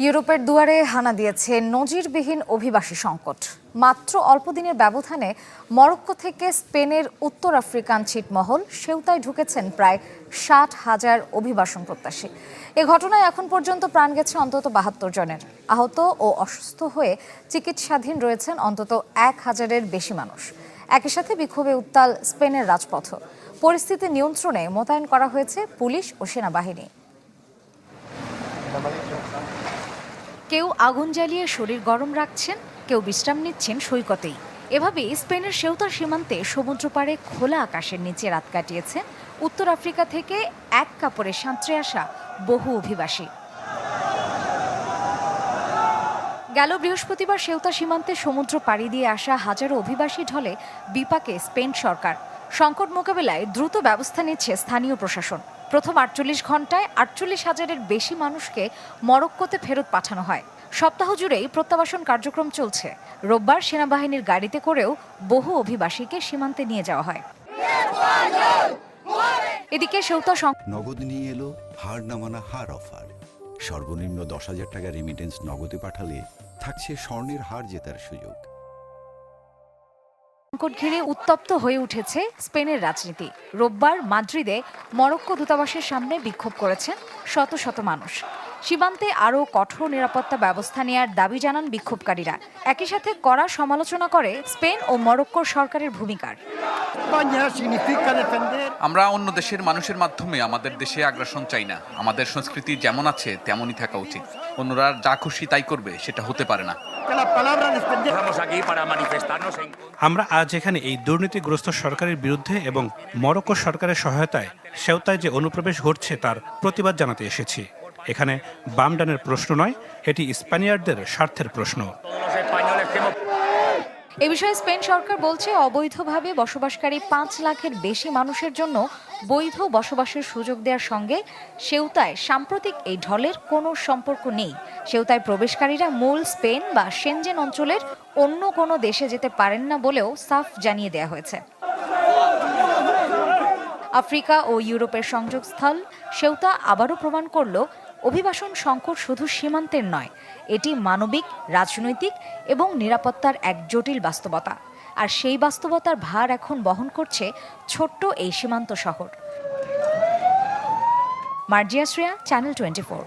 ইউরোপের দুয়ারে হানা দিয়েছে নজিরবিহীন অভিবাসী সংকট। মাত্র অল্প দিনের ব্যবধানে মরক্কো থেকে স্পেনের উত্তর আফ্রিকান ছিটমহল সেউতায় ঢুকেছেন প্রায় 60,000 অভিবাসন প্রত্যাশী। এ ঘটনায় এখন পর্যন্ত প্রাণ গেছে অন্তত 72 জনের। আহত ও অসুস্থ হয়ে চিকিৎসাধীন রয়েছেন অন্তত 1,000-এর বেশি মানুষ। একই সাথে বিক্ষোভে উত্তাল স্পেনের রাজপথ। পরিস্থিতি নিয়ন্ত্রণে মোতায়েন করা হয়েছে পুলিশ ও সেনাবাহিনী। কেউ আগুন জ্বালিয়ে শরীর গরম রাখছেন, কেউ বিশ্রাম নিচ্ছেন সৈকতেই। এভাবেই স্পেনের সেউতা সীমান্তে সমুদ্র পাড়ে খোলা আকাশের নিচে রাত কাটিয়েছে উত্তর আফ্রিকা থেকে এক কাপড়ে সাঁতরে আসা বহু অভিবাসী। গেল বৃহস্পতিবার সেউতা সীমান্তে সমুদ্র পাড়ি দিয়ে আসা হাজারো অভিবাসী ঢলে বিপাকে স্পেন সরকার। সংকট মোকাবেলায় দ্রুত ব্যবস্থা নিচ্ছে স্থানীয় প্রশাসন। প্রথম 48 ঘন্টায় 48,000-এর বেশি মানুষকে মরক্কোতে ফেরত পাঠানো হয়। সপ্তাহ জুড়েই প্রত্যাবাসন কার্যক্রম চলছে। রোববার সেনাবাহিনীর গাড়িতে করেও বহু অভিবাসীকে সীমান্তে নিয়ে যাওয়া হয়। এদিকে সেউতা নগদ নিয়ে এলো হার না মানা হার অফার। সর্বনিম্ন 10,000 টাকা রেমিটেন্স নগদে পাঠালে থাকছে স্বর্ণের হার জেতার সুযোগ। সংকট ঘিরে উত্তপ্ত হয়ে উঠেছে স্পেনের রাজনীতি। রোববার মাদ্রিদে মরক্কো দূতাবাসের সামনে বিক্ষোভ করেছেন শত শত মানুষ। সীমান্তে আরও কঠোর নিরাপত্তা ব্যবস্থা নেওয়ার দাবি জানান বিক্ষোভকারীরা। একই সাথে কড়া সমালোচনা করে স্পেন ও মরক্কোর সরকারের ভূমিকার। আমরা অন্য দেশের মানুষের মাধ্যমে আমাদের দেশে আগ্রাসন চাই না। আমাদের সংস্কৃতি যেমন আছে তেমনই থাকা উচিত। অন্যরা যা খুশি তাই করবে, সেটা হতে পারে না। আমরা আজ এখানে এই দুর্নীতিগ্রস্ত সরকারের বিরুদ্ধে এবং মরক্কো সরকারের সহায়তায় সেউতায় যে অনুপ্রবেশ ঘটছে তার প্রতিবাদ জানাতে এসেছি। এখানে বাম ডানের প্রশ্ন নয়, এটি স্প্যানিয়ার্ডদের স্বার্থের প্রশ্ন। এ বিষয়ে স্পেন সরকার বলছে, অবৈধভাবে বসবাসকারী 5 লাখের বেশি মানুষের জন্য বৈধ বসবাসের সুযোগ দেওয়ার সঙ্গে সেউতায় সাম্প্রতিক এই ঢলের কোনো সম্পর্ক নেই। সেউতায় প্রবেশকারীরা মূল স্পেন বা সেনজেন অঞ্চলের অন্য কোনো দেশে যেতে পারেন না বলেও সাফ জানিয়ে দেওয়া হয়েছে। আফ্রিকা ও ইউরোপের সংযোগস্থল সেউতা আবারও প্রমাণ করল, অভিবাসন সংকট শুধু সীমান্তের নয়, এটি মানবিক, রাজনৈতিক এবং নিরাপত্তার এক জটিল বাস্তবতা। আর সেই বাস্তবতার ভার এখন বহন করছে ছোট্ট এই সীমান্ত শহর। মার্জিয়া শ্রেয়া, চ্যানেল 24।